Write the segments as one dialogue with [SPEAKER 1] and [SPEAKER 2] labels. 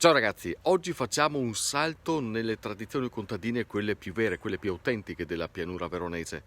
[SPEAKER 1] Ciao ragazzi, oggi facciamo un salto nelle tradizioni contadine, quelle più vere, quelle più autentiche della pianura veronese.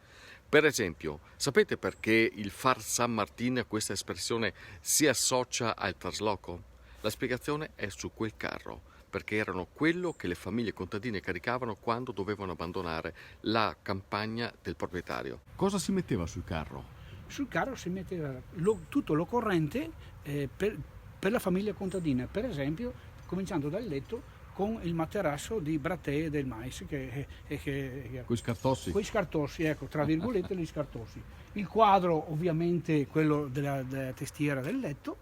[SPEAKER 1] Per esempio, sapete perché il far San Martin, questa espressione, si associa al trasloco? La spiegazione è su quel carro, perché erano quello che le famiglie contadine caricavano quando dovevano abbandonare la campagna del proprietario. Cosa si metteva sul carro?
[SPEAKER 2] Sul carro si metteva tutto l'occorrente per la famiglia contadina, per esempio cominciando dal letto con il materasso di brattee del mais,
[SPEAKER 1] Con i scartossi?
[SPEAKER 2] con i scartossi, ecco, tra virgolette gli scartossi. Il quadro ovviamente quello della testiera del letto,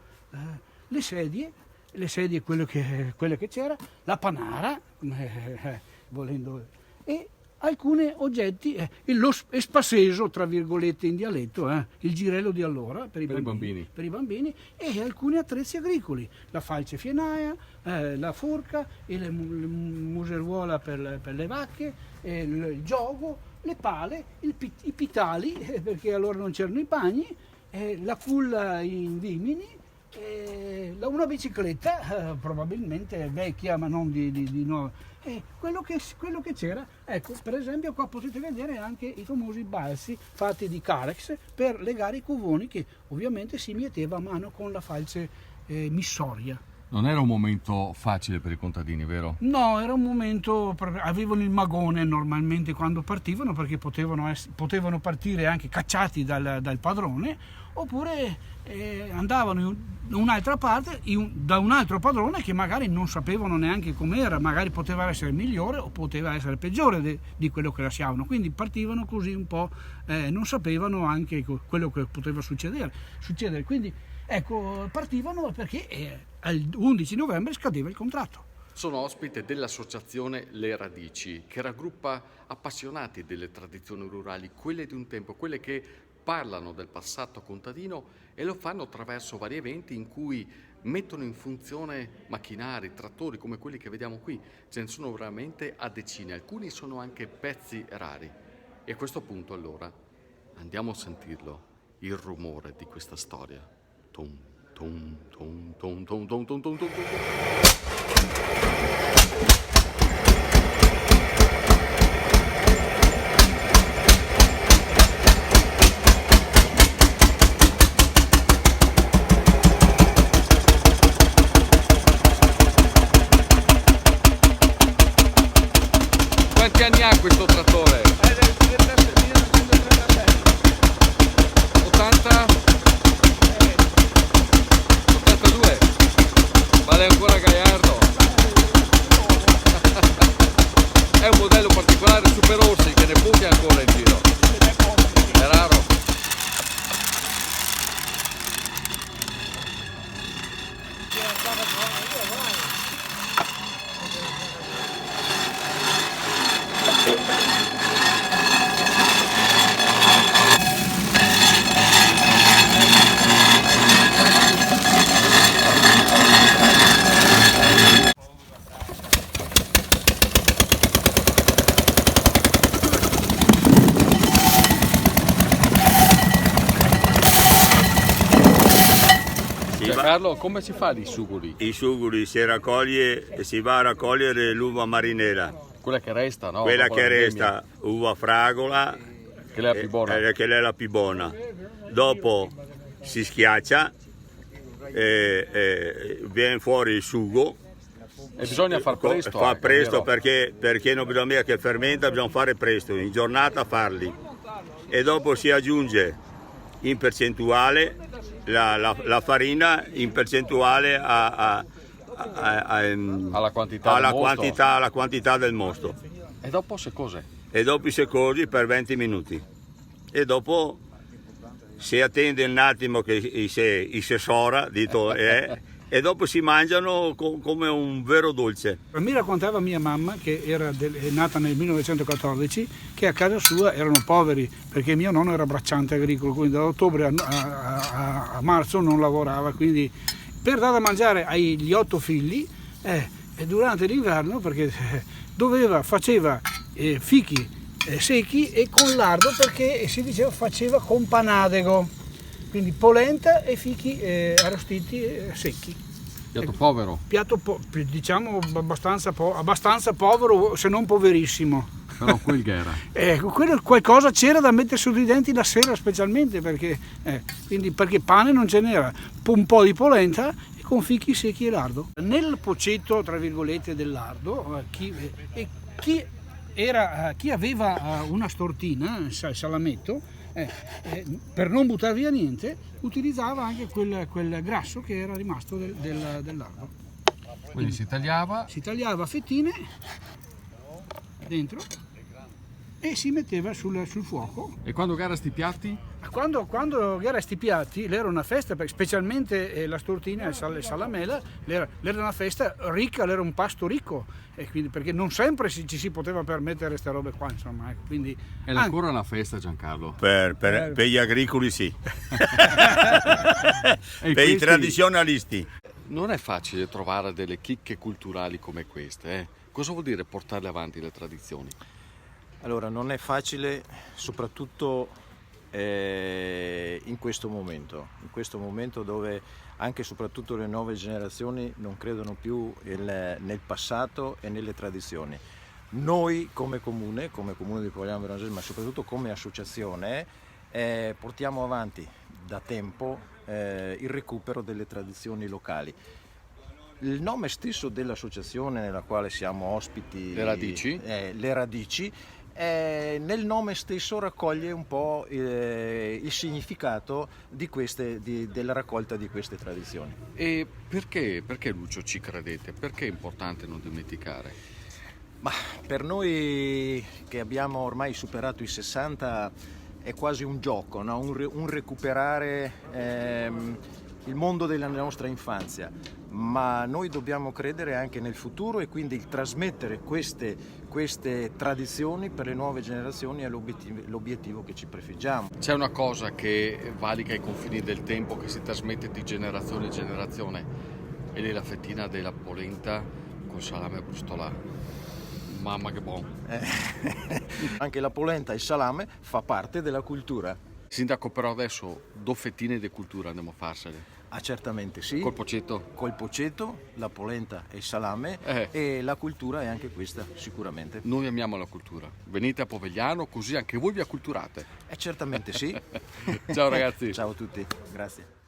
[SPEAKER 2] le sedie quelle che c'era, la panara, volendo, e alcuni oggetti, lo spasseso tra virgolette in dialetto, il girello di allora per i bambini e alcuni attrezzi agricoli, la falce fienaia, la forca, la museruola per le vacche, il giogo, le pale, i pitali, perché allora non c'erano i bagni, la culla in vimini, una bicicletta, probabilmente vecchia ma non di nuova. Quello che c'era, ecco, per esempio qua potete vedere anche i famosi balsi fatti di carex per legare i covoni, che ovviamente si mieteva a mano con la falce missoria.
[SPEAKER 1] Non era un momento facile per i contadini, vero?
[SPEAKER 2] No, era un momento, avevano il magone normalmente quando partivano, perché potevano partire anche cacciati dal padrone, oppure andavano da un'altra parte, da un altro padrone che magari non sapevano neanche com'era, magari poteva essere migliore o poteva essere peggiore di quello che lasciavano, quindi partivano così un po', non sapevano anche quello che poteva succedere. Quindi ecco, partivano perché al 11 novembre scadeva il contratto.
[SPEAKER 1] Sono ospite dell'associazione Le Radici, che raggruppa appassionati delle tradizioni rurali, quelle di un tempo, quelle che parlano del passato contadino e lo fanno attraverso vari eventi in cui mettono in funzione macchinari, trattori come quelli che vediamo qui. Ce ne sono veramente a decine, alcuni sono anche pezzi rari. E a questo punto allora andiamo a sentirlo, il rumore di questa storia. Tum, tum, tum, tum, tum, tum, tum, tum, tum, tum. Quanti anni ha questo trattore? 80? 82? Vale ancora Gallardo? È un modello particolare, Super Orsi, che ne pochi ancora in giro. È raro. Carlo, come si fa i sugoli?
[SPEAKER 3] I sugoli si raccoglie e si va a raccogliere l'uva marinera.
[SPEAKER 1] Quella che resta, no?
[SPEAKER 3] Quella che resta, uva fragola,
[SPEAKER 1] che è la più buona.
[SPEAKER 3] Che è la più buona. Dopo si schiaccia, viene fuori il sugo.
[SPEAKER 1] E bisogna far presto.
[SPEAKER 3] Fa presto perché non bisogna mica che fermenta, bisogna fare presto, in giornata farli. E dopo si aggiunge in percentuale la farina in percentuale alla quantità del mosto.
[SPEAKER 1] E dopo se cose?
[SPEAKER 3] E dopo si cosi per 20 minuti. E dopo si attende un attimo che si sora, e dopo si mangiano come un vero dolce.
[SPEAKER 2] Mi raccontava mia mamma, che è nata nel 1914, che a casa sua erano poveri, perché mio nonno era bracciante agricolo, quindi da ottobre a marzo non lavorava, quindi per dare da mangiare agli 8 figli, e durante l'inverno, perché faceva fichi secchi e con lardo, perché si diceva faceva con panadego, quindi polenta e fichi arrostiti secchi.
[SPEAKER 1] Piatto povero,
[SPEAKER 2] diciamo abbastanza povero, se non poverissimo.
[SPEAKER 1] però quel che era.
[SPEAKER 2] Quello, qualcosa c'era da mettere sotto i denti la sera specialmente, perché pane non ce n'era, un po' di polenta e con fichi secchi e lardo. Nel pocetto, tra virgolette, del lardo, chi aveva una stortina, il salametto, per non buttare via niente, utilizzava anche quel grasso che era rimasto del lardo.
[SPEAKER 1] Quindi si tagliava
[SPEAKER 2] A fettine dentro e si metteva sul fuoco.
[SPEAKER 1] e quando gara sti piatti?
[SPEAKER 2] Quando era sti piatti, era una festa, specialmente la stortina e il salamella, era una festa ricca, era un pasto ricco, e quindi, perché non sempre ci si poteva permettere queste robe qua, insomma. Quindi,
[SPEAKER 1] È ancora una festa, Giancarlo.
[SPEAKER 3] Per gli agricoli sì,
[SPEAKER 1] E
[SPEAKER 3] per i
[SPEAKER 1] questi-
[SPEAKER 3] tradizionalisti.
[SPEAKER 1] Non è facile trovare delle chicche culturali come queste, eh? Cosa vuol dire portarle avanti le tradizioni?
[SPEAKER 4] Allora, non è facile, soprattutto in questo momento dove anche e soprattutto le nuove generazioni non credono più nel passato e nelle tradizioni. Noi come comune di Pogliano Veronese, ma soprattutto come associazione, portiamo avanti da tempo il recupero delle tradizioni locali. Il nome stesso dell'associazione nella quale siamo ospiti,
[SPEAKER 1] Le Radici?
[SPEAKER 4] Le Radici, nel nome stesso raccoglie un po' il significato della raccolta di queste tradizioni.
[SPEAKER 1] E perché Lucio ci credete? Perché è importante non dimenticare?
[SPEAKER 4] Ma per noi che abbiamo ormai superato i 60 è quasi un gioco, no? un recuperare il mondo della nostra infanzia, ma noi dobbiamo credere anche nel futuro e quindi il trasmettere queste tradizioni per le nuove generazioni è l'obiettivo che ci prefiggiamo.
[SPEAKER 1] C'è una cosa che valica i confini del tempo, che si trasmette di generazione in generazione, ed è la fettina della polenta con salame e brustolà. Mamma che buono!
[SPEAKER 4] Anche la polenta e il salame fa parte della cultura.
[SPEAKER 1] Sindaco, però adesso due fettine di cultura andiamo a farsele.
[SPEAKER 4] Ah, certamente sì.
[SPEAKER 1] Col pocetto?
[SPEAKER 4] Col pocetto, la polenta e il salame, e la cultura è anche questa, sicuramente.
[SPEAKER 1] Noi amiamo la cultura. Venite a Povegliano così anche voi vi acculturate.
[SPEAKER 4] Certamente sì.
[SPEAKER 1] Ciao ragazzi.
[SPEAKER 4] Ciao a tutti, grazie.